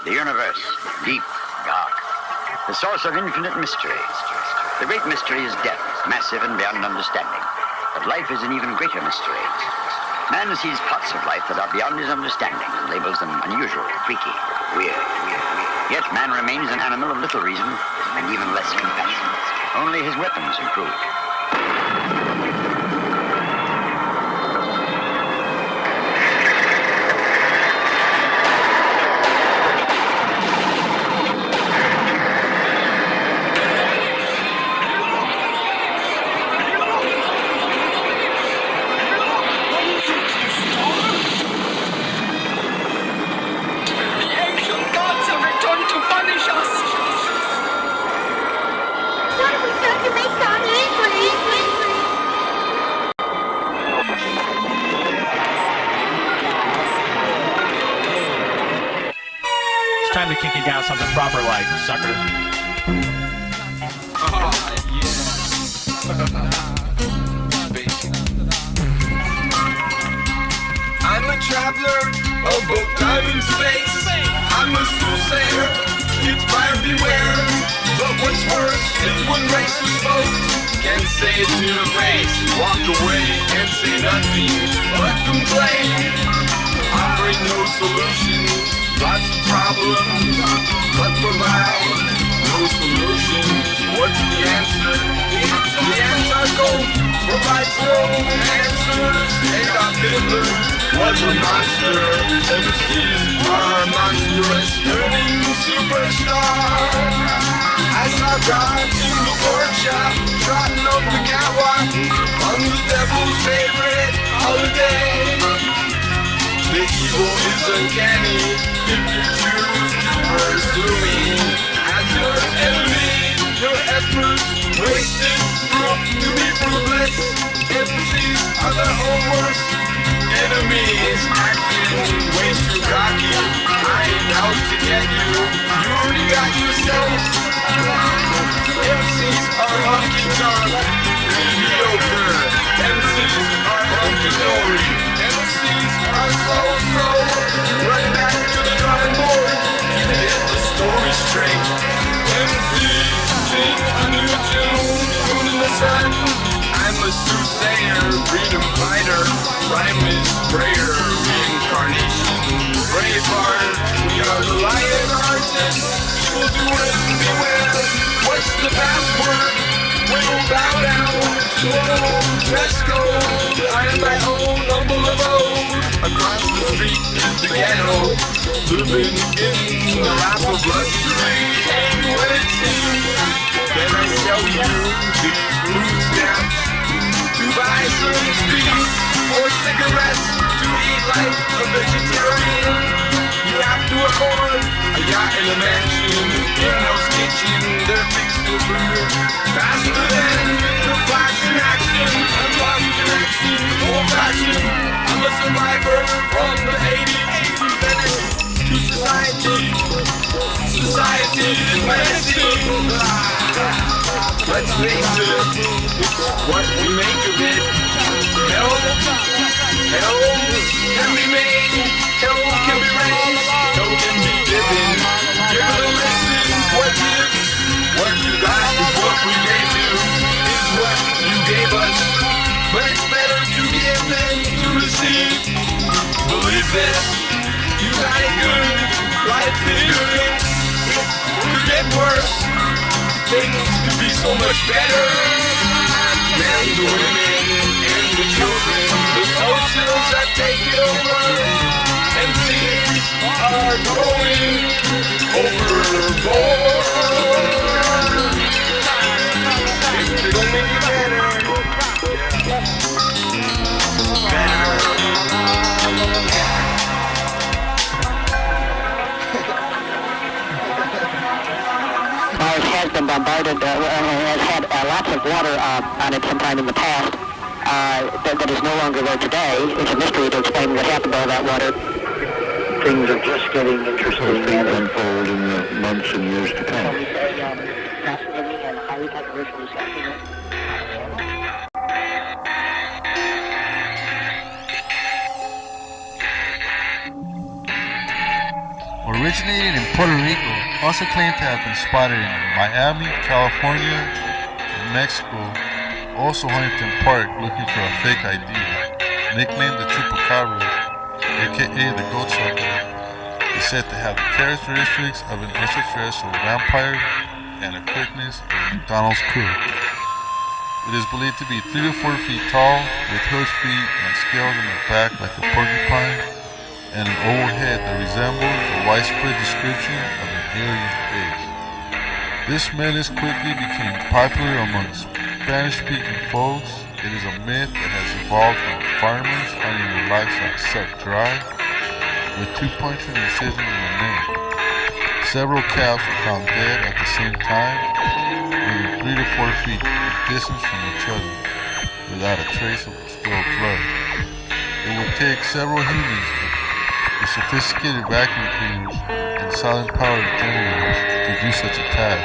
The universe, deep, dark. The source of infinite mystery. The great mystery is death, massive and beyond understanding. But life is an even greater mystery. Man sees parts of life that are beyond his understanding and labels them unusual, freaky, weird. Yet man remains an animal of little reason and even less compassion. Only his weapons improve. Time to kick it down something proper like, sucker. I'm a traveler of both time and space. I'm a soothsayer, it's buyer beware. But what's worse is when racist folks can say it to your face, walk away and say nothing but complain, offering no solutions. Lots of problems, but provide no solutions. What's the answer? The answer goes provides no answers. Adolf Hitler was a monster. MCs are monstrous, turning superstar. I saw God in the workshop, trotting up the catwalk on the devil's favorite holiday. The evil is uncanny if you choose to pursue me as your enemy. Your efforts wasted, proof to be fruitless. MCs are their own worst enemies, acting way too cocky. I ain't out to get you. You already got yourself. MCs are hunky-dory, mediocre. MCs are hunky-dory. MCs are so. Run back to the drawing board to get the story straight. MCs sing a new tune, moon in the sun. I'm a soothsayer, freedom fighter, rhyme is prayer, reincarnation, braveheart. We are the lion artists, evil doers beware. What's the password? We'll bow down to let's go. I am my own humble abode. Across the street is the ghetto, living in the lap of luxury. And when it seems, then I sell you these food stamps to buy some streets or cigarettes to eat like a vegetarian. You have to afford a yacht and a mansion in those kitchen. They're big silver, faster than the flash in action. I'm lost in action, old fashioned. I'm a survivor from the 80s. To society, society is medicine. Let's face it, it's what we make of it. Hell can be made, hell can be raised, hell can be given. Give it a listen, what you got is what we gave you, is what you gave us. But it's better to give than to receive. Believe this, you got it good, life is good. It could get worse, things could be so much better. Men, the women, and the children, the socials that take it over. MCs are going overboard. If they don't make it better, Mars has been bombarded, has had lots of water on it sometime in the past that is no longer there today. It's a mystery to explain what happened to all that water. Things are just getting interesting and unfold in the months and years to come. Fascinating and highly controversial discussion. originated in Puerto Rico, also claimed to have been spotted in Miami, California, and Mexico, also Huntington Park looking for a fake ID. Nicknamed the Chupa Cabra, A.K.A. the Goat Sucker, is said to have the characteristics of an extraterrestrial vampire and a quickness of a McDonald's cook. It is believed to be 3 to 4 feet tall, with hooked feet and scales on the back like a porcupine, and an oval head that resembles a widespread description of an alien face. This menace quickly became popular among Spanish-speaking folks. It is a myth that has evolved from farmers finding their livestock sucked dry, with 2 punctured incisions in the neck. Several calves were found dead at the same time, within 3 to 4 feet of distance from each other, without a trace of spilled blood. It would take several humans with sophisticated vacuum cleaners and silent-powered generators to do such a task.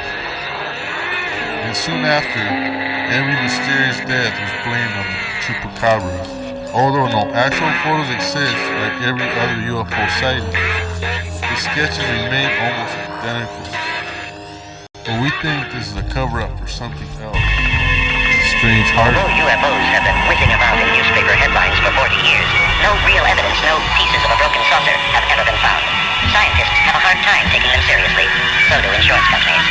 And soon after, every mysterious death was blamed on the Chupacabras. Although no actual photos exist like every other UFO sighting, the sketches remain almost identical. But we think this is a cover-up for something else. Strange heart. Although UFOs have been whizzing about in newspaper headlines for 40 years, no real evidence, no pieces of a broken saucer have ever been found. Scientists have a hard time taking them seriously. So do insurance companies.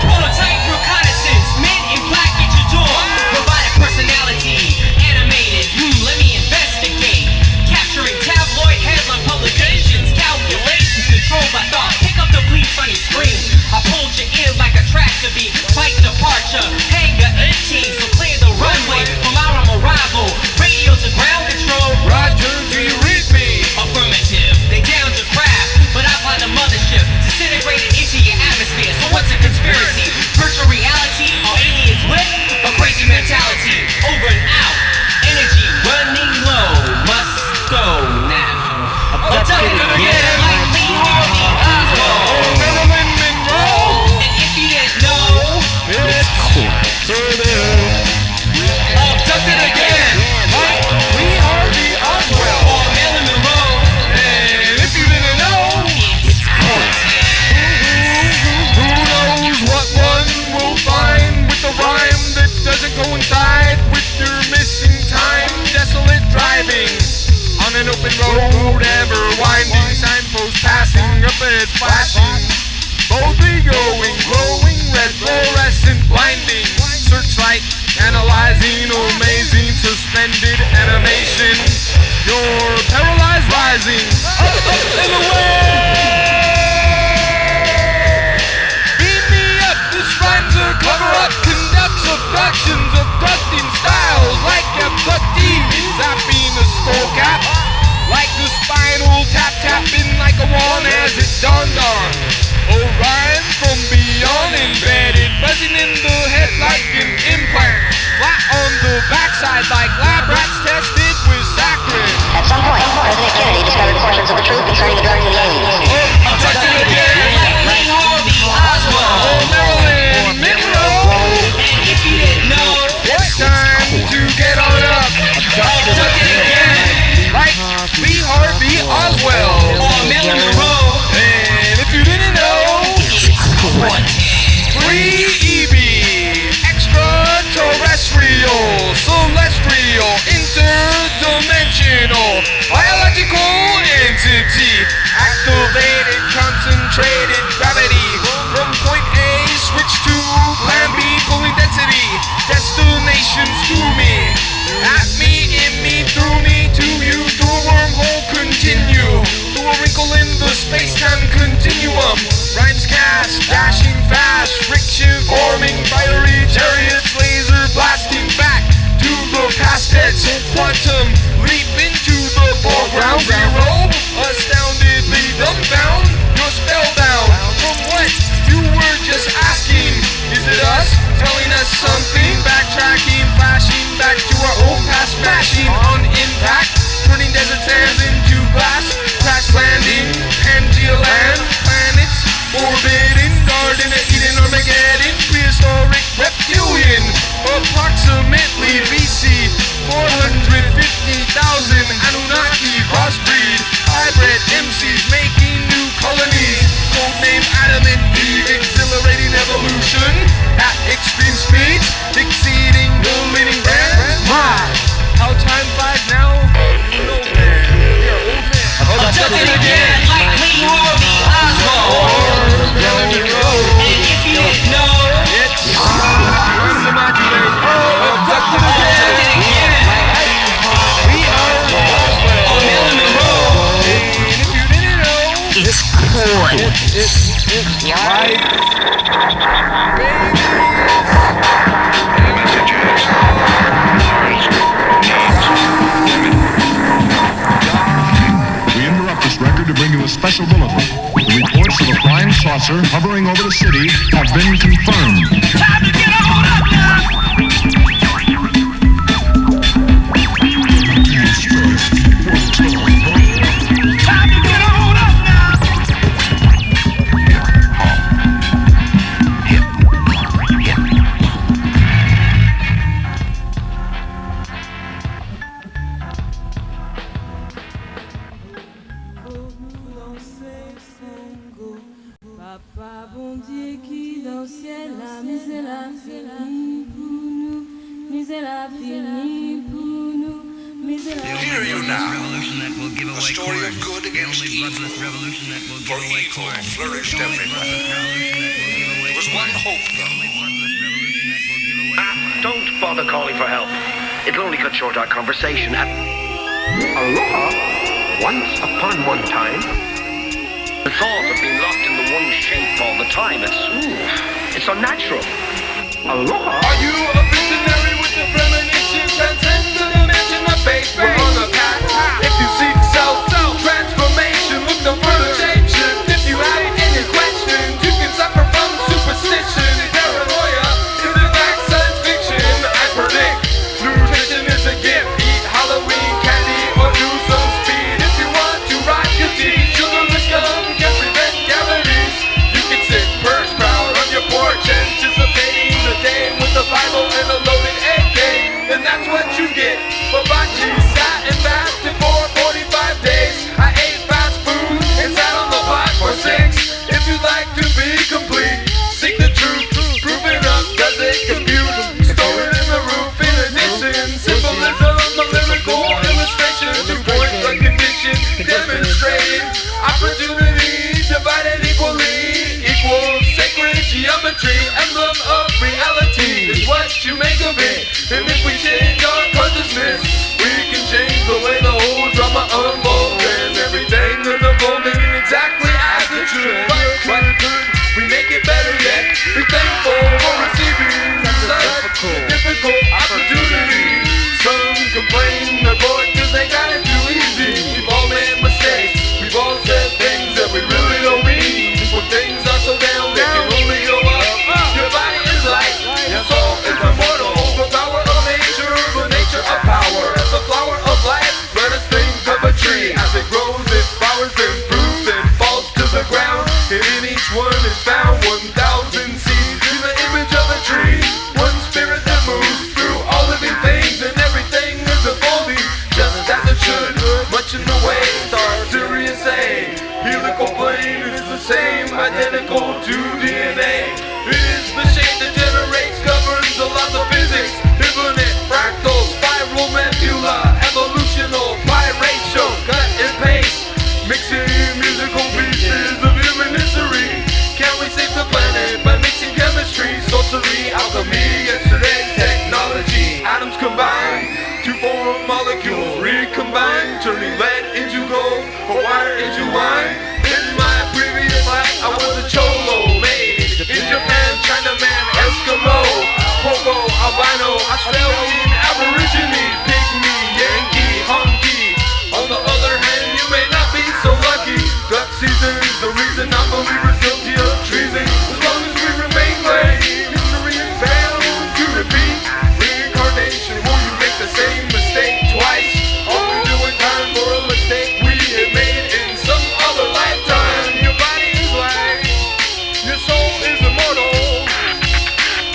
Prototype reconnaissance, men in black at your door. Robotic personality, animated. Let me investigate. Capturing tabloid headline publications, calculations controlled by thought. Pick up the bleach on your screen. I pulled you in like a tractor beam. Flight departure, hangar 18. So clear the runway from our arrival. Radio to ground control. Roger, do you read me? Affirmative. They down to craft, but I find a mothership disintegrated into your atmosphere. So what's a conspiracy? Virtual reality or aliens with a crazy mentality? Over and out. Energy running low. Must go now. Abducted again. Like Lee Harvey Oswald. Marilyn Monroe. And if you didn't know, It's cool. abducted again. Like Lee Harvey Oswald. Or Marilyn Monroe. And if you didn't know, It's content. who knows what one will find with a rhyme that doesn't coincide with your missing time. Desolate driving on an open road, ever winding, signpost passing, up ahead flashing, boldly going, glowing, red fluorescent, blinding, searchlight, analyzing, amazing, suspended animation, you're paralyzed rising, up and away. Beam me up, this rhyme's a cover-up, conducts abductions, abducting styles, like abductees, zapping a skull cap, like the spinal tap, tapping like a wand as it dawned on Orion from beyond, embedded, buzzing in the head like an implant, flat on the backside like lab rats tested with saccharin. At some point, President Kennedy discovered portions of the truth concerning the drugs of the aliens. Abducted again, Like Lee Harvey Oswald. oh Marilyn Monroe. And if you didn't know, It's time to get on up. abducted again. Like Lee Harvey Oswald. Or Marilyn Monroe. And if you didn't know, free EB, extraterrestrial, celestial, A.Side MCs making new colonies. Codename Adam and Eve, exhilarating evolution at extreme speeds, exceeding the leading brands. How time flies now? You know, man. We are old men. Abducted again, like Clean Ruby, Oswald. And if you didn't know, It's unimaginate. Abducted again. We are on Element Road, and if you didn't know, it's cool. it's life. We interrupt this record to bring you a special bulletin. The reports of a flying saucer hovering over the city have been confirmed. Time to get on up now. Time to get on up now. Papa bon Dieu qui dans le ciel a misé la fini pour nous, misé la fini pour nous, misé la Hear you now. A story of good against evil. For evil flourished everywhere. There was one hope, though. Don't bother calling for help. It'll only cut short our conversation. Aloha, once upon one time. The thought of being locked in the one shape all the time, it's unnatural. Aloha. Are you a visionary with the premonition? Transcend the dimension of faith. We're on a path. If you seek self-transformation, look no further shapeshift. If you have any questions, you can suffer from superstition. Paranoia is in fact science fiction. I predict nutrition is a gift. Eat Halloween candy or do some speed. If you want to rock your teeth, sugarless gum can prevent cavities. You can sit perched proud on your porch, anticipating the day with a Bible and a loaded A.K.A. And that's what you get. Babaji sat and fasted for 45 days. I ate fast food and sat on the pot for 6. If you'd like to be complete, seek the truth. Prove it up, does it compute? Store it in the roof in addition. Symbolism, a lyrical illustration to point the condition demonstrated. Opportunity divided equally equals sacred geometry. Emblem of reality is what you make of it. And if we change our consciousness, we can change the way the whole drama unfolds. And everything is unfolding exactly as it should. But could we make it better yet? Be thankful for receiving such a difficult opportunity. Some complain they're bored cause they got it too easy. We've all made mistakes. We've all said things that we really don't mean. When things are so down, they can only go up. Your body is light, your soul is immortal. The power of nature, the nature of power. As the flower of life, let us think of a tree. As it grows, it flowers and fruits and falls to the ground. And in each one is found 1,000 seeds. In the image of a tree, one spirit that moves through all living things. And everything is unfolding just as it should. Much in the way stars Sirius say. Helical plane is the same, identical to DNA. It is the shape that generates, governs the laws of physics. Infinite, fractal, spiral, nebula, evolutional, biratio, cut and paste. Mixing musical pieces of human history. Can we save the planet by mixing chemistry, sorcery, alchemy, yesterday's technology? Atoms combine to form molecules, recombine, turning lead into gold or wire into wine. In my previous life, I was a cholo, made in Japan, Chinaman, Eskimo, Pogo, albino, Australian, Aborigine, pygmy, Yankee, honky. On the other hand, you may not be so lucky. Duck season is the reason non-believers guilty of treason. As long as we remain lame, history is bound to repeat. Reincarnation, will you make the same mistake twice? Only doing time for a mistake we had made in some other lifetime. Your body is light, your soul is immortal.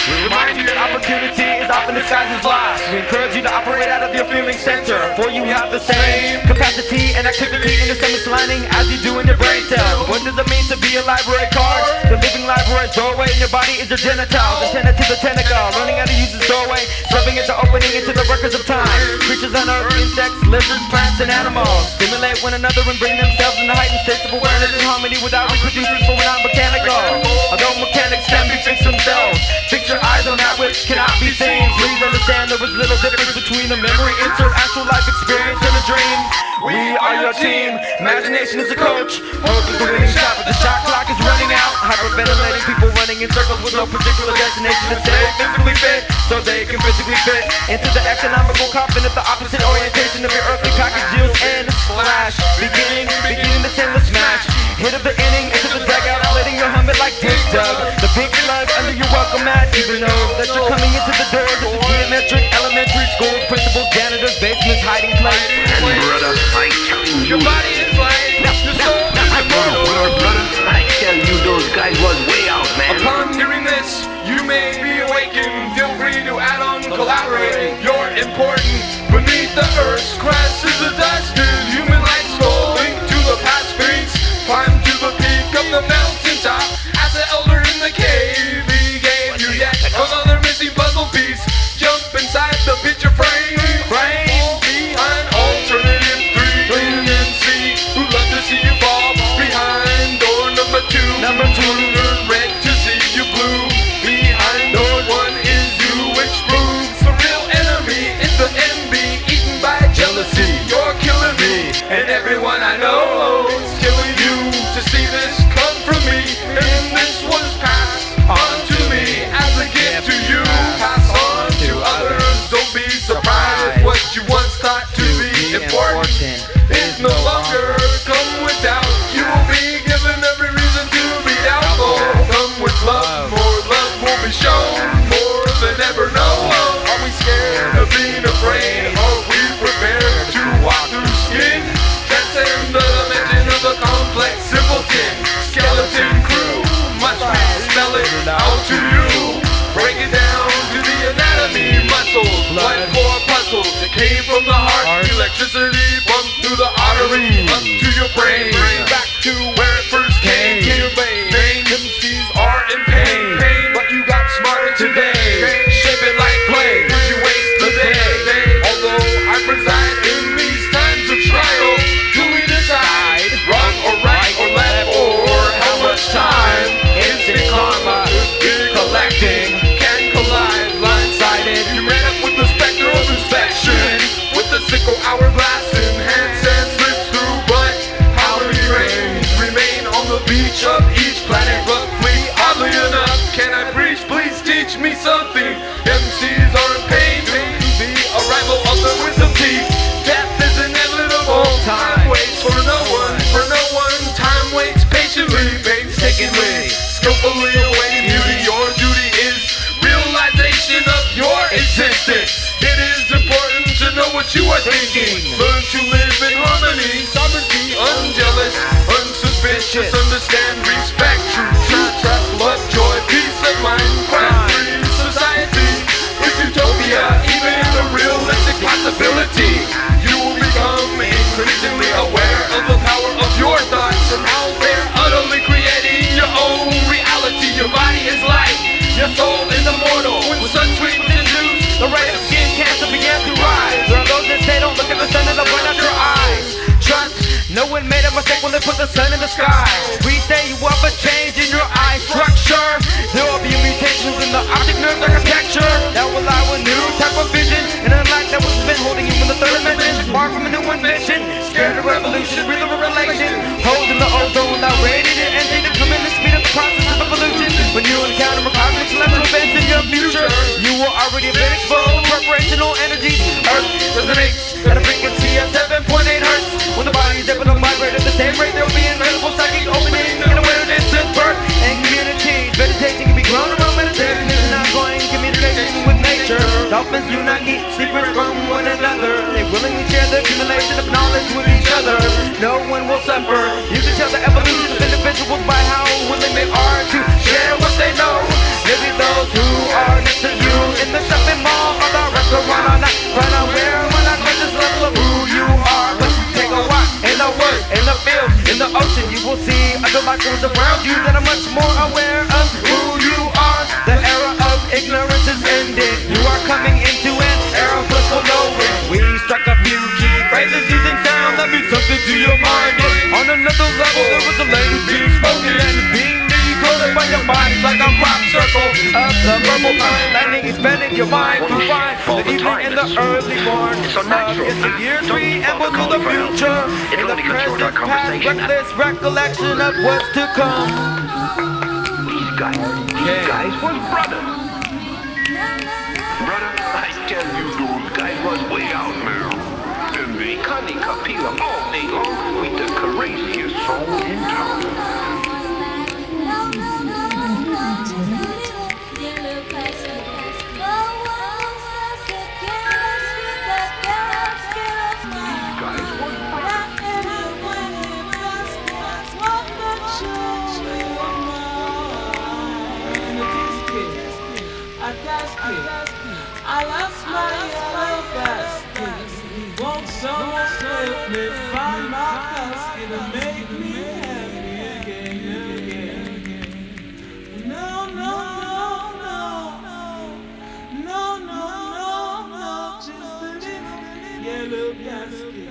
We remind you that opportunity is often disguised as loss. We encourage you to operate out of your feeling center, for you have the same capacity and activity in the stomach's lining as you do in your brain cells. What does it mean to be a library card? The living library's doorway in your body is your genitals. Antenna to the tentacle, learning how to use its doorway, serving as the opening into the records of time. Creatures on earth, insects, lizards, plants, and animals stimulate one another and bring themselves into heightened states of awareness and harmony without reproducing for non-mechanical. Although mechanics can be fixed themselves, fix your eyes on that which cannot be seen. Please understand there was little difference between a memory insert, actual life experience, and a dream. We are your team. Imagination is a coach. Hope is the winning shot, but the shot clock is running out. Hyperventilating people running in circles with no particular destination to stay physically fit, so they can physically fit into the economical coffin of the opposite orientation of your earthly package deals in slash beginning the endless smash. Hit of the inning into the dugout, letting your helmet like Dig Dug. The big slug under your welcome mat even knows that you're coming into the doors of the geometric elementary schools, principals, janitors, basements, hiding place. And brother, I tell you, your body is light, your soul is immortal. Brother, I tell you, those guys was way out, man. Upon hearing this, you may be awakened. Feel free to add on, collaborate. You're important. Beneath the earth's crust is a dusted human life soul linked to the past face. Climb to the peak of the mountaintop. As the elder in the cave, he gave you yet another missing puzzle piece. Jump inside the picture frame. Behind alternative 3 and C, who'd love to see you fall behind door number 2. Turn red to see you blue. Behind door 1 is you, which proves the real enemy is the MB, eaten by jealousy. You're killing me, and everyone I know is killing you. To see this come from me, and this was passed on to me as a gift to you. Pass on to others. Don't be surprised if what you once thought to be important is no longer come with doubt. You will be given every reason to be doubtful. Come with love, more love will be shown, more than ever known. Are we scared of being afraid? Are we prepared to walk through skin? Transcend the dimension of the complex simpleton. Skeleton crew must we spell it out to you. Break it down to the anatomy, muscles, blood core puzzles. It came from the heart, electricity pumped through the artery up to your brain, back to where it first came to your vein. MCs are in pain, but you got smarter today. Shape it like clay, would you waste the day? Although I preside in these times of trial, do we decide wrong or right or left, or how much time? Instant karma, collecting, can collide, blindsided. You ran up with the specter of inspection, with the sickle hourglass in hand, and slips through, but how many rains remain on the beach of each planet? Roughly, oddly enough, can I preach? Please teach me something. MCs are in pain to the arrival of the wisdom teeth. Death is inevitable. Time waits for no one, Time waits patiently, painstakingly, skillfully awaiting beauty. Your duty is realization of your existence. It is important to know what you are thinking. Learn to live in harmony, sovereignty, unjealous, unsuspicious. Understand, respect, trust, love, joy, peace of mind, crime-free society. It's utopia, even in a realistic possibility. You will become increasingly aware of the power of your thoughts and how they're utterly creating your own reality. Your body is light, your soul is immortal. When sun sweetens induced, the rate of skin cancer began to rise. There are those that say don't look at the sun and they'll burn out your eyes. Trust, no one made a mistake when they put the sun in the sky. We say you have a change in your eye structure. There will be mutations in the optic nerve architecture that will allow a new type of vision and a light that was been holding you in the third dimension. Far from a new invention, scared of revolution, real revelation. Holding the ozone without radiating energy to come in and speed up the process of evolution. When you encounter cosmic celestial events in your future, you will already have been exposed to preparational energy. Earth resonates at a frequency of 7.8 hertz. When the body is able to migrate at the same rate, there will be incredible psychic opening and awareness since birth and community. Meditation can be grown around meditation is an ongoing communication with nature. Dolphins do not keep secrets from one another. They willingly share the accumulation of knowledge with each other. No one will suffer. You can tell the evolution of individuals by how willing they are to share what they know. Maybe those who are next to you in the shopping mall or the restaurant are not will see other lifeforms around you that are much more aware of who you are. The era of ignorance is ended. You are coming into an era of blissful knowing. We struck a few key phrases using sound that means something to your mind. On another level, there was a language being spoken and being decoded by your body like a rock circle of the verbal mind. Landing, expanding your mind to find the evening and the early morn. It's the year 3 and what's the future. In the present past, reckless recollection of what's to come. These guys was brothers. Brother, I tell you, those guys was way out now. And they cunning Kapila all day long with the craziest song in town. I lost my yellow basket. Won't someone help me find my basket and make me happy again? No, no, no, no, no, no, no, just a little yellow basket.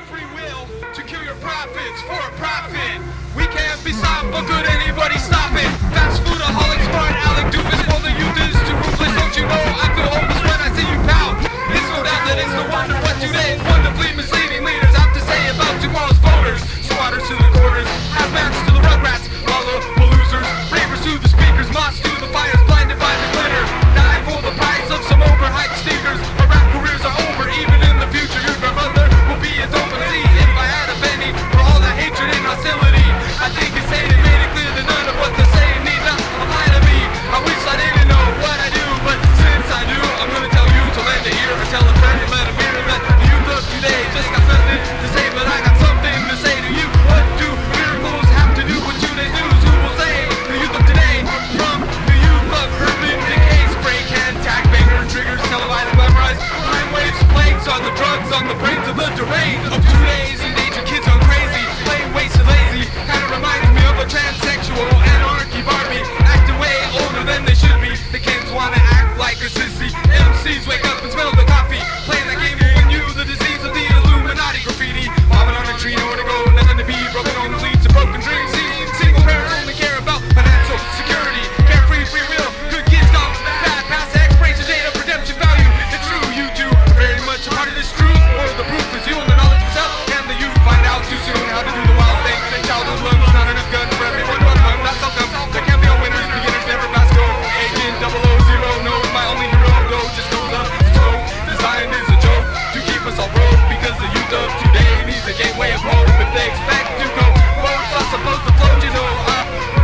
Free will to kill your profits for a profit. We can't be stopped, but could anybody stop it? Fast food, aholic, smart, Alec, doofus, while the youth is too ruthless. Don't you know I feel hopeless when I see you pout? It's no doubt that it's no wonder what today's wonderfully misleading leaders have to say about tomorrow's voters. Squatters to the quarters, hazmats to the rugrats, lollopalooza losers, ravers to the speakers, moths to the fires, blinded by the glitter. Die for the price of some overhyped sneakers. Our rap careers are over, even in the future. Your grandmother will be a open sea if I had a penny for all the hatred and hostility. I think it's saying it made it clear that none of what they're saying need not apply to me. I wish I didn't know what I do, but since I do, I'm gonna tell you to lend a ear or tell a friend and let a mirror that the youth of today just got nothing to say, but I got something to say to you. What do miracles have to do with today's news? Who will say the youth of today from the youth of urban decay? Spray can, tag banger, triggers, televised, glamorized, crime waves, plagues on the drugs, on the brains of the deranged of today's endangered kids on crazy, playing wasted lazy. Kinda reminds me of a transsexual anarchy Barbie, acting way older than they should be. The kids wanna act like a sissy. MCs wake up and smell the coffee, playing that game when you the disease of the Illuminati graffiti. Bobbing on a tree, nowhere to go, nothing to be. Broken home fleets and broken dreams. Single parents only care about financial security. Carefree, free will, good kids gone bad. Past expiration date of redemption value. It's true, you two are very much a part of this truth. Or the proof is you and the knowledge itself. Can the youth find out too soon how to do the wild thing? Childhood loves, not enough guns for everyone. That's how come there can't be no winners. Beginners never pass go. Agent 000 knows my only hero though just goes up to toe. Design is a joke to keep us all broke because the youth of today needs a gateway of hope. If they expect to go, boats are supposed to float, you know.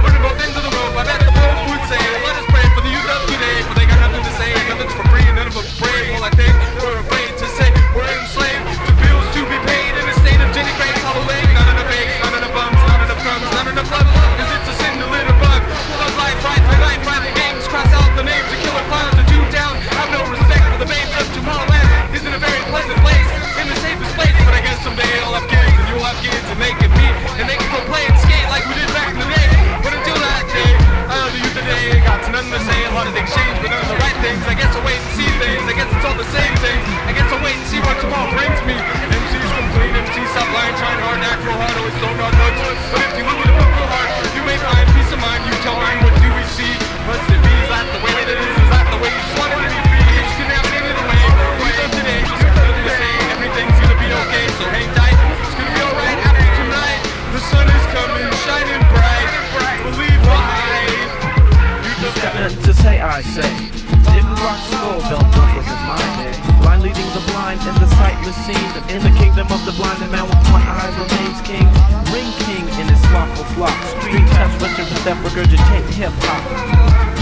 Putting both ends of the rope. I bet the Pope would say, let us pray for the youth of today, for they got nothing to say, nothing's for free, and none of them's pray. Well, I think we're afraid to say we're enslaved to bills to be paid in a state of Jenny Craig's hollow leg. None of the fakes, none of the bums, none of the crumbs, none of the blood, cause it's a sin to live a bug. Love life, right for life, right games, cross out the names of killer clowns and two down. Have no respect for the babes of Tomorrowland. Isn't a very pleasant place, in the safest place, but I guess someday I'll have kids and you'll have kids and they can meet and they can go play and skate like we did back in the day. But until that day, the youth today got nothing to say. A lot of things change, but none of the right things. I guess I'll wait and see things. I guess it's all the same thing. I guess I'll wait and see what tomorrow brings me. MCs complete, MCs stop lying, trying hard, act real hard, always so not much. But if you look at a book real hard, you may find peace of mind. You tell me, what do we see? Must it be? Is that the way that it is? Is that the way you just want it to be free? You can have it either way. The youth of today just got nothing to say. Everything's gonna be okay, so hang tight. It's gonna be alright after tonight. The sun is coming, shining bright. Believe the hype. You just got nothing to say, I say. Didn't rock soul, belt buckles in my day. Blind leading the blind in the sightless scene. In the kingdom of the blind, the man with my eyes remains king. Ring king in his slothful flock. Street touch, winter step, regurgitate hip-hop.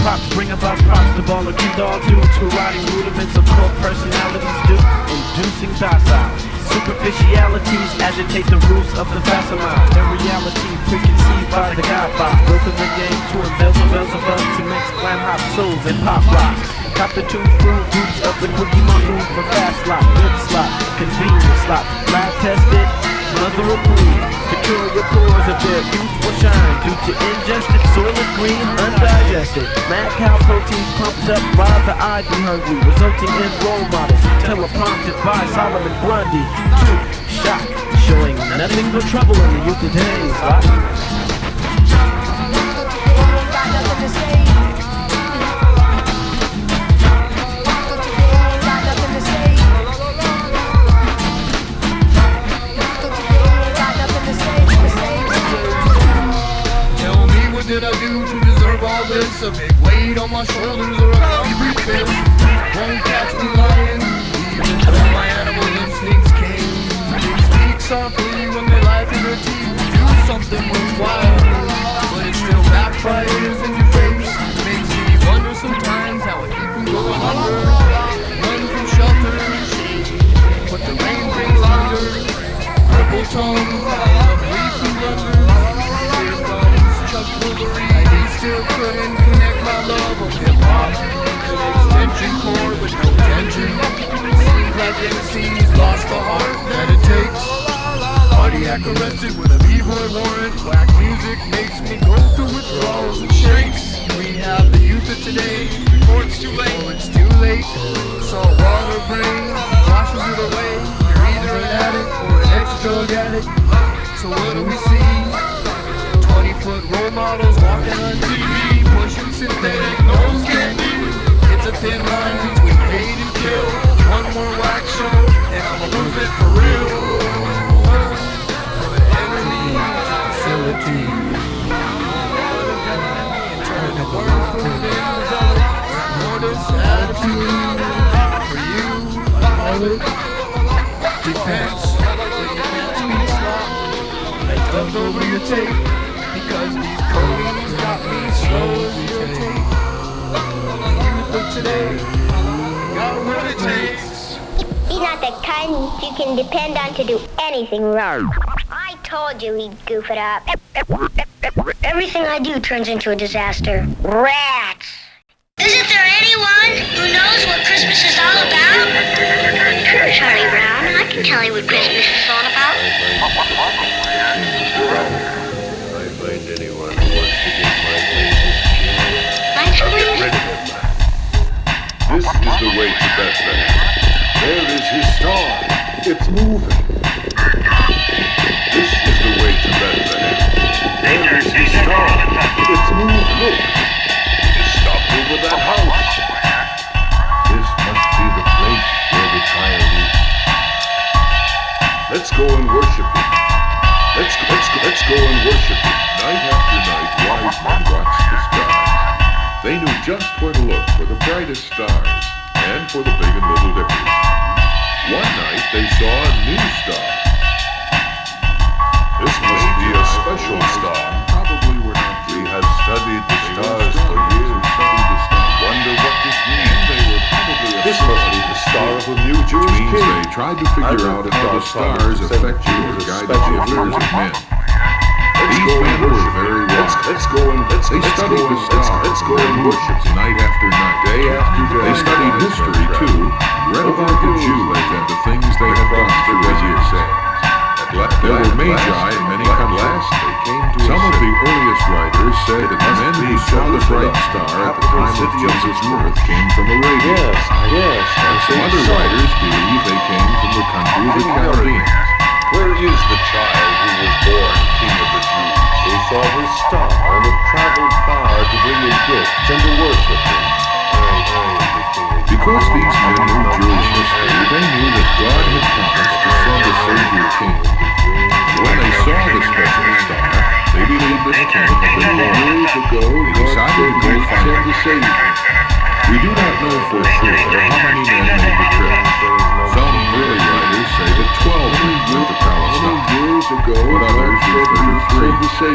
Props bring about props, the baller can dog do. To riding rudiments of core personalities do. Inducing docile. Superficialities agitate the roots of the facsimile. In reality, preconceived by the godbox. Built in the game to embezzle bells above to mix glam hop souls and pop rocks. Cop the two fruit groups of the quickie money for fast slot, good slot, convenience slot, lab tested, mother approved. To cure free, undigested. Mad cow proteins pumped up while the eye be hungry, resulting in role models teleprompted by Solomon Grundy. Shock, showing nothing but trouble in the youth of days. What did I do to deserve all this? A big weight on my shoulders or a hungry fist? Won't catch me lying, even though my animal instincts came. They speak softly when they laugh in their teeth. Do something worthwhile, but it still backfires in your face. Makes me wonder sometimes how I keep from going under. Run from shelters, but the rain brings under. Purple tongue, leaves and blunders. He still couldn't connect my love of hip-hop to the extension cord with no tension. Seems like MC's lost the heart that it takes. Cardiac arrested with a b-boy warrant. Whack music makes me go through withdrawals and shakes. We have the youth of today before it's too late. Oh, it's too late. Salt water brain washes it away. You're either an addict or an ex-drug addict. So what do we see? 20-foot role models walking on TV, pushing synthetic nose candy. It's a thin line between hate and kill. One more wax show, and I'ma lose it for real. For the enemy facility. Turn the world from within, notice attitude. For you, all it depends. When you can't speak slop, I dumped over your tape. Because these codeines got me slow as your tape. The youth of today got what it takes. He's not the kind you can depend on to do anything wrong. I told you he'd goof it up. Everything I do turns into a disaster. Rats! Isn't there anyone who knows what Christmas is all about? Sure, Charlie Brown. I can tell you what Christmas is all about. Anyone who wants to get my places, I'll get rid of him. This is the way to Bethlehem. There is his star. It's moving. This is the way to Bethlehem. There is his star. It's moving. Look. It stopped over that house. This must be the place where the child is. Let's go and worship him. Let's go and worship him. Night after night, wise men watched the stars. They knew just where to look for the brightest stars and for the big and little dippers. One night, they saw a new star. This must be a special star. Probably we're not. We have studied the stars for years. Wonder what this means. This must be the star of a new Jewish king. They tried to figure out how the stars affect you or guide the affairs of men. These men were very wise. They studied the stars. Let's go and worship night after night, day after day. They studied history too, read about the Jews and the things they had gone through, as you say. There were magi in many countries. Some of the earliest writers said that the men who saw the bright star at the time of Jesus' birth came from Arabia. Yes. Some other writers believe they came from the country of the Chaldeans. Where is the child who was born King of the Jews? They saw his star and have traveled far to bring his gifts and to worship him. Because these men knew Jewish history, they knew that God had promised to send a Savior King. When they saw the special star, they believed this king had been born years ago. They decided to go find the Savior. We do not know for sure how many men made the trip. Some early writers say that 12 men went to Palestine, but others say 33.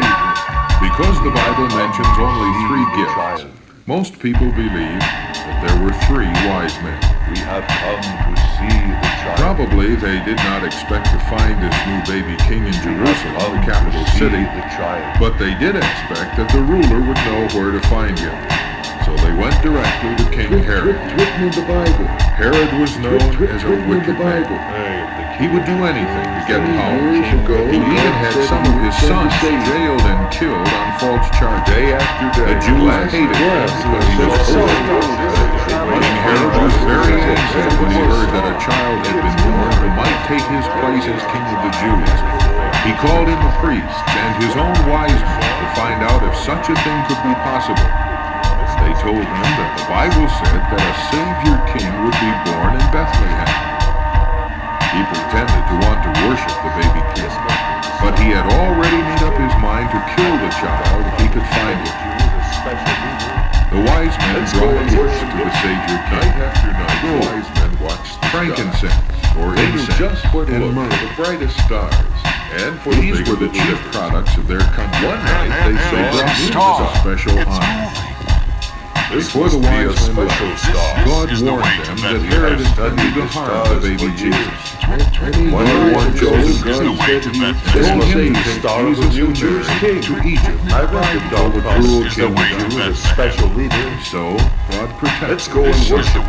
Because the Bible mentions only 3 gifts, most people believe that there were 3 wise men. We have come to see the child. Probably they did not expect to find this new baby king in Jerusalem, the capital city, but they did expect that the ruler would know where to find him. So they went directly to King Herod. It's written in the Bible. Herod was known as a wicked man. He would do anything to get power. He even had some of his sons jailed and killed on false charges. Day after day, the Jews hated him because he was poor. King Herod was very angry when he heard that a child had been born who might take his place as king of the Jews. He called in the priests and his own wise men to find out if such a thing could be possible. They told him that the Bible said that a Savior King would be born in Bethlehem. He pretended to want to worship the baby king, but he had already made up his mind to kill the child if he could find him. The wise men brought gifts to the Savior King. Wise men watched frankincense or incense and myrrh, the brightest stars. And for these were the chief products of their country. One night they brought him as a special honor. Before the wise men left, God warned them that Herod intended to harm the baby Jesus. One chosen God said he would send him the star of the new Jewish king to Egypt. I reckoned all the cruel king Jew as a special leader. So God protected. Let's go and worship.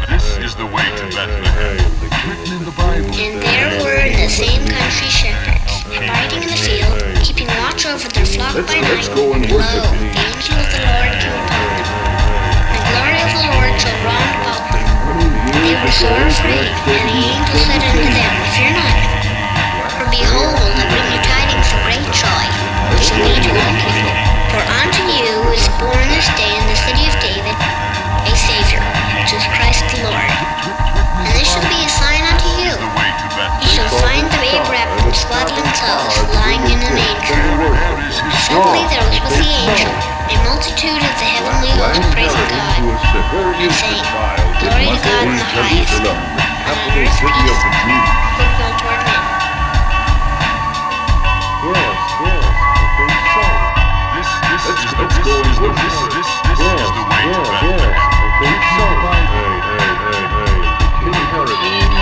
This is the way to Bethlehem. Written in the Bible. And there were in the same country shepherds, abiding in the field, keeping watch over their flock by night. Let's go and worship. Lo, the angel of the Lord came upon them. The glory of the Lord shall round about them. They were sore afraid, and the angel said unto them, Fear not, for behold, I bring you tidings of great joy, which shall be to all people. For unto you is born this day in the city of David a Savior, which is Christ the Lord. And this shall be a sign unto you. You shall find the babe wrapped in swaddling clothes, lying in a manger. Suddenly there was with the angel a multitude of the heavenly host praising God, and saying, Glory to God in the highest, and on earth peace, goodwill toward men. Let's go and worship. This is the way to Bethlehem. King Herod, where is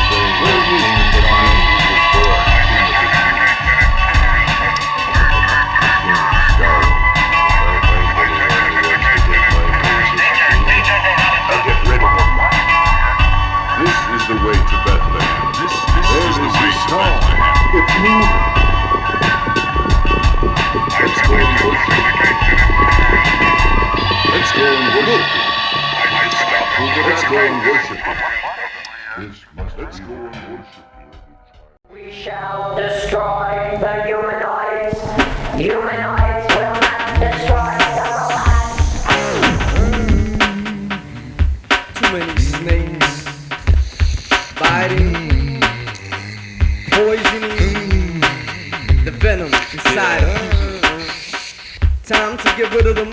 the child who was born king of the Jews? I'll get rid of him. This is the way to Bethlehem. This is the way to Bethlehem. It's moving. Let's go and worship. Let's go and worship. Let's go and worship. Let's go and worship. We shall destroy the humanoids. Humanoids will not destroy the robots. Too many snakes biting, poisoning the venom inside of people. Time to get rid of them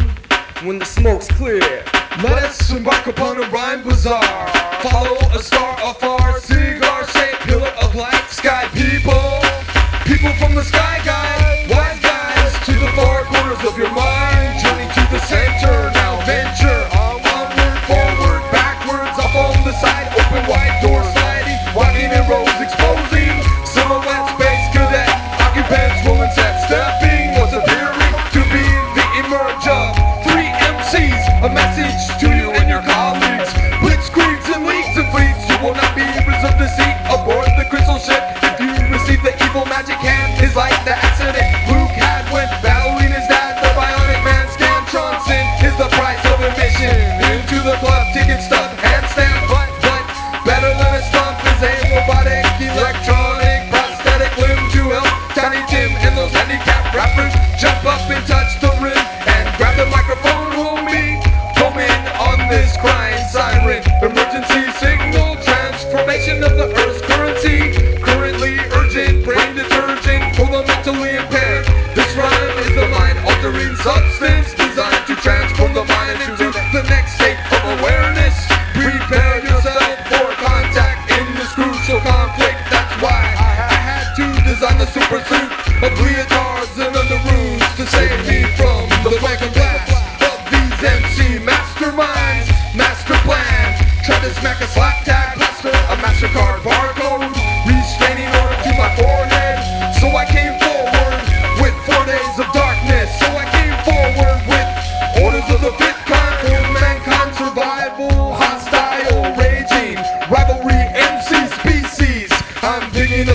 when the smoke's clear. Let's embark upon a rhyme bazaar. Follow a star afar, cigar-shaped pillar of light. Sky people, people from the sky guide, wise guys to the far corners of your mind. Journey to the center, now venture onward, forward, backwards, up on the side, open wide door sliding, walking in rows exposing silhouette, space cadet, occupants, rolling set, stepping, what's appearing to be the emerge of 3 MCs, a message to you and your colleagues. Blitzkrieg's and leaks and fleets, you will not be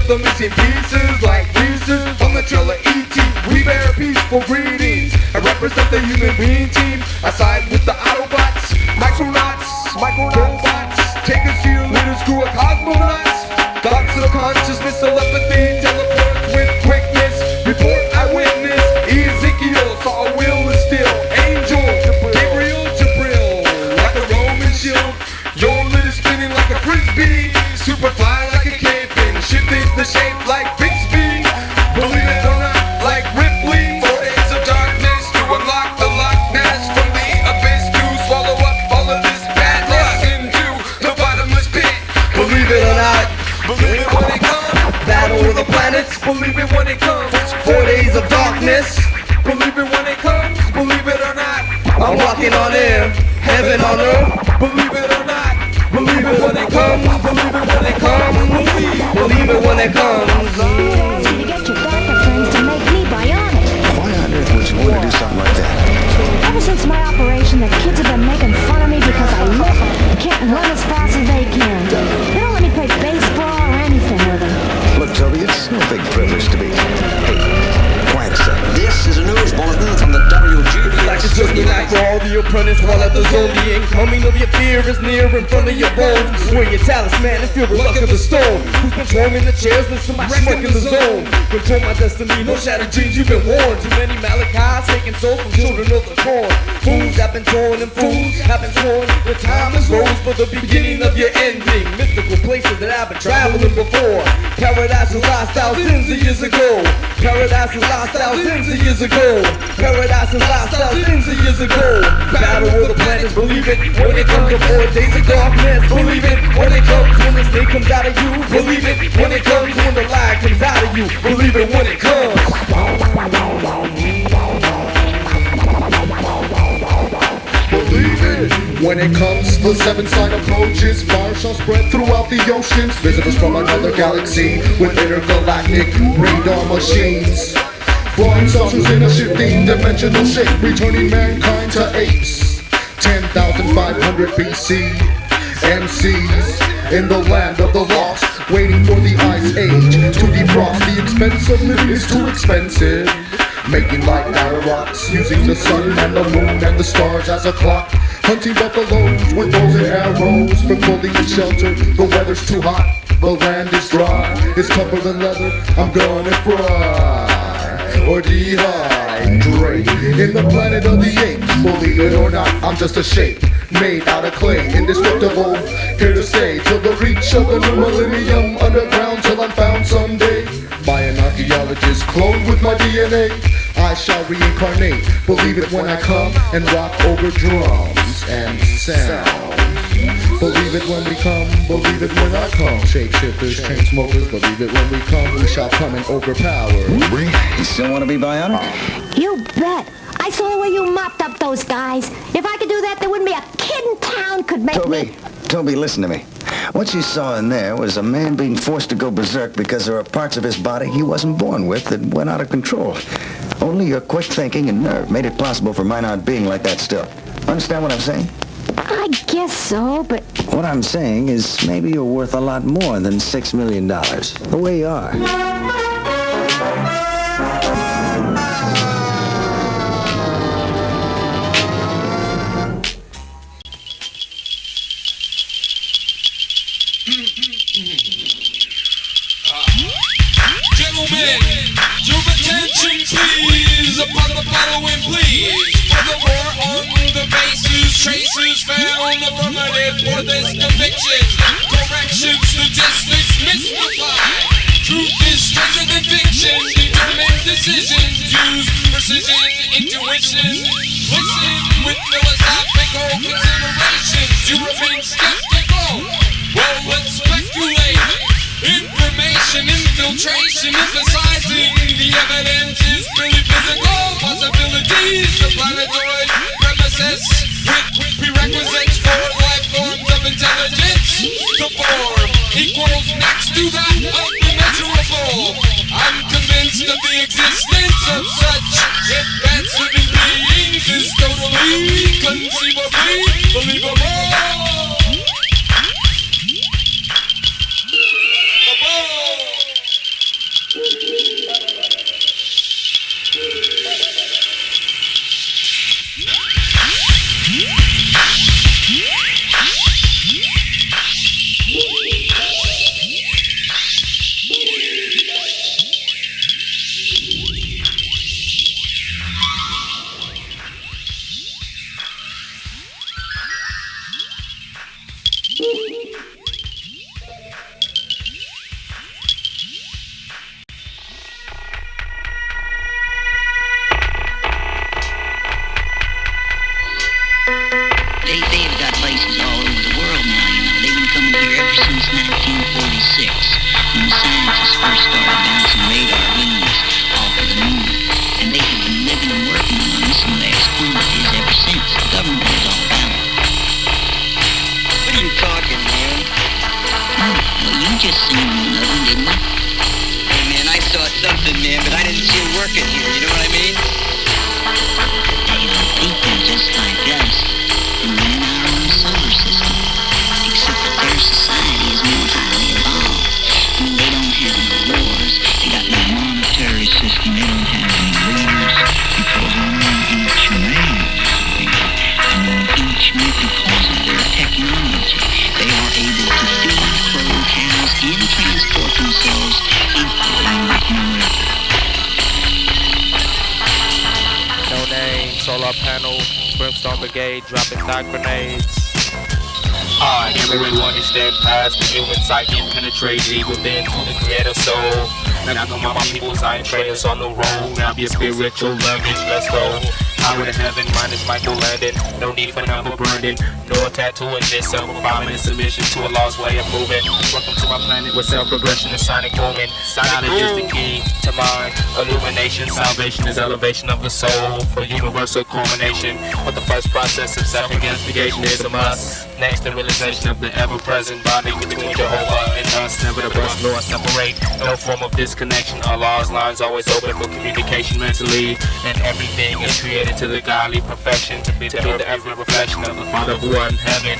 up the missing pieces like pieces from the trailer E.T. We bear peaceful greetings. I represent the human being team. I side with the Autobots, Micronauts, robots. Take us to your leaders, crew of cosmonauts. Thoughts of consciousness, telepathy, teleports with quickness. Report eyewitness. Ezekiel saw a wheel of steel. Angel, Gabriel, Jabril, like a Roman shield. Your lid is spinning like a frisbee. Superfly like a camping. Shifting the shape like Bixby. Believe it or not, like Ripley. 4 days of darkness to unlock the Loch Ness. From the abyss to swallow up all of this bad luck into the bottomless pit. Believe it or not, believe it when it comes. Battle of the planets, believe it when it comes. 4 days of darkness, believe it when it comes. Believe it or not, I'm walking on air, heaven on earth. Believe it or not, believe it when it comes. Believe it when it comes. Believe it when it comes. You get your doctor friends to make me bionic. Why on earth would you want to do something like that? Ever since my operation, the kids have been making fun of me because I can't run as fast as they can. They don't let me play baseball or anything with them. Look, Toby, it's no big privilege to be. Hey, quiet a second. This is a news bulletin from the WGBS. Like it's just a night for all the apprentice while at the zone. The incoming of your fear is near in front of your bones. Swing your talisman and feel the luck of the stone. Who's been swarming the chairs? Listen, my smirk in the zone. Control my destiny, no shattered dreams, you've been warned. Too many Malachi's taking souls from children of the corn. Fools have been torn and fools have been sworn. The time is rose for the beginning of your ending. Mystical places that I've been traveling before. Paradise was lost thousands of years ago. Paradise was lost thousands of years ago. Paradise was lost thousands of years ago. Battle of the planets, believe it when it comes to 4 days of darkness. Believe it when it comes, when the snake comes out of you. Believe it when it comes, when the lie comes out of you. Believe it when it comes. Believe it when it comes. The 7-sign approaches. Fire shall spread throughout the oceans. Visitors from another galaxy with intergalactic radar machines. Flying saucers in a shifting dimensional shape, returning mankind to apes. 10,500 BC. MCs in the land of the lost, waiting for the ice age to defrost. The expense of living is too expensive. Making light out of rocks, using the sun and the moon and the stars as a clock. Hunting buffaloes with bows and arrows for clothing and shelter. The weather's too hot, the land is dry. It's tougher than leather, I'm gonna fry or dehydrate in the planet of the apes. Believe it or not, I'm just a shape made out of clay, indestructible, here to stay till the reach of the new millennium. Underground till I'm found someday by an archaeologist cloned with my DNA. I shall reincarnate, believe it when I come and rock over drums and sound. Believe it when we come, believe it when I come. Shapeshifters, chain smokers, believe it when we come. We shall come and overpower. You still want to be bionic? You bet. I saw the way you mopped up those guys. If I could do that, there wouldn't be a kid in town could make me... Toby, listen to me. What you saw in there was a man being forced to go berserk because there are parts of his body he wasn't born with that went out of control. Only your quick thinking and nerve made it possible for my not being like that still. Understand what I'm saying? I guess so, but... What I'm saying is maybe you're worth a lot more than $6 million. The way you are. Gentlemen, your attention please upon the following please. For the war on the bases, traces found affirmative for this conviction. Correction, statistics mystified. Truth is stranger than fiction. Determined decisions, use precision, intuition. Listen with philosophical considerations. You remain skeptical. Well, let's speculate. Information infiltration, emphasizing the evidence is really physical possibilities. The planetoid premises with prerequisites for life forms of intelligence to form equals next to that of the measurable. I'm convinced of the existence of such advanced living beings is totally conceivably believable. one of them, didn't you? Hey, man, I saw something, man, but I didn't see it working here, you know what I mean? Hey, the people are just like us, and they're in our own solar system, except that their society is more highly evolved. I mean, they don't have no wars, they got no monetary system, they don't have any leaders, because only each man, and each man, because of their technology, they are able to feed, crow, cows, and transport themselves equally with no effort. Knownaym, solar panel, brimstone brigade, dropping thought grenades. Everyone is steadfast, the human psyche penetrates deep within the creative soul. And I know my people's I ain't trainers on the road. Now be a spiritual leverage, let's go. Highway to heaven, mine is Michael Landon. No need for number burning. No tattoo in this self-refinement, submission to a lost way of moving. Welcome to my planet where self-progression is sonic booming. Knowledge is the key to mind. Illumination, salvation is elevation of the soul for universal culmination. But the first process of self-investigation is a must. Next, the realization of the ever-present body between Jehovah and us. Never to bust nor separate. No form of disconnection. Allah's lines always open for communication mentally. And everything is created to the godly perfection. To be the every reflection of the Father who art in heaven.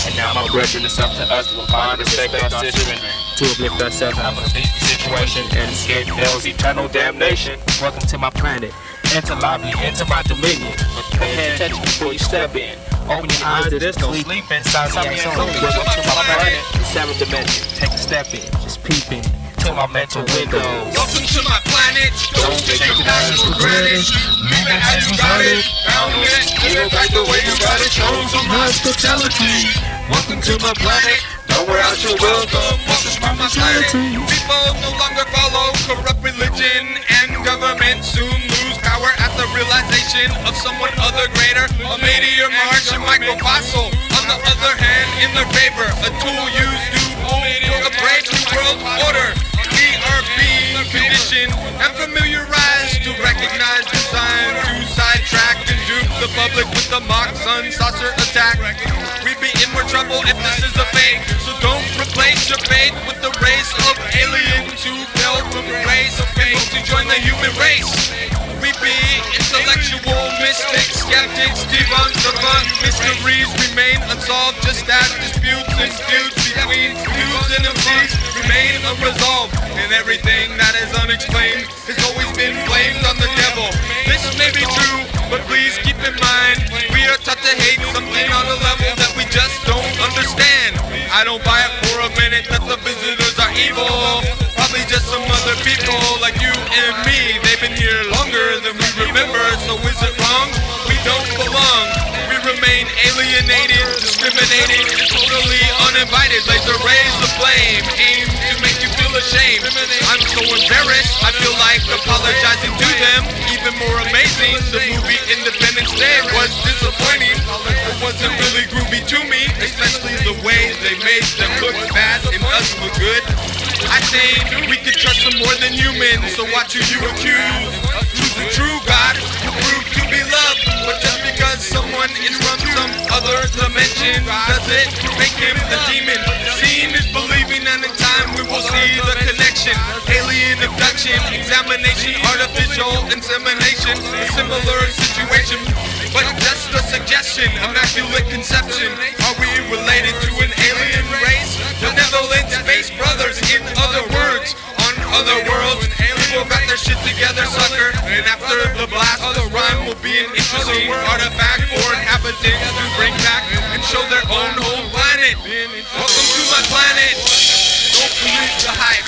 And now my brethren, it's up to us to find and stay consistent. To uplift ourselves out of a busy situation and escape hell's eternal damnation. Welcome to my planet. Enter lobby, enter my dominion. Pay attention before you step in. Open your eyes, there's no sleep inside me. Welcome to my planet, the seventh dimension. Take a step in, just peep in. To my mental windows. Welcome to my planet. Don't take your passion for granted. Leave it as you got it. Found it. Live it back the way you got it. Show some hospitality. Welcome to my planet. Don't wear out your welcome. This is my planet. People no longer follow corrupt religion and government soon lose power at the realization of someone other greater. A meteor, Martian, microfossil. On the other hand, in their favor, a tool used to hold for a brave new world order. We are being conditioned and familiarized to recognize design, to sidetrack and dupe the public with the mock sun saucer attack. We'd be in more trouble if this is a fake, so don't replace your faith with the race of aliens who fell from grace of faith to join the human race. We be intellectual mystics, skeptics, debunks, mysteries remain unsolved, just as disputes and feuds between dudes and MCs remain unresolved. And everything that is unexplained has always been blamed on the devil. This may be true, but please keep in mind, we are taught to hate something on a level that we just don't understand. I don't buy it for a minute that the visitors are evil. Probably just some other people like you and me. They've been here longer than we remember, so is it wrong? We don't belong. We remain alienated, discriminated, and totally uninvited. Laser rays of flame, aim to make you feel ashamed. I'm so embarrassed, I feel like apologizing to them. Even more amazing, the movie Independence Day was disappointing. It wasn't really groovy to me, especially the way they made them look bad and us look good. I think we could trust them more than humans, so watch who you accuse. Choose the true God, who proved to be loved. But just because someone is from some other dimension, does it make him a demon? Seeing is believing, and in time we will see the connection. Alien abduction, examination, artificial insemination, a similar situation, but just a suggestion. Immaculate conception. Are we related to an alien race? Benevolent space brothers, in other words, on other worlds. People got their shit together, sucker. And after the blast, the rhyme will be an interesting artifact for inhabitants to bring back and show their own home planet. Welcome to my planet. Don't pollute the hype.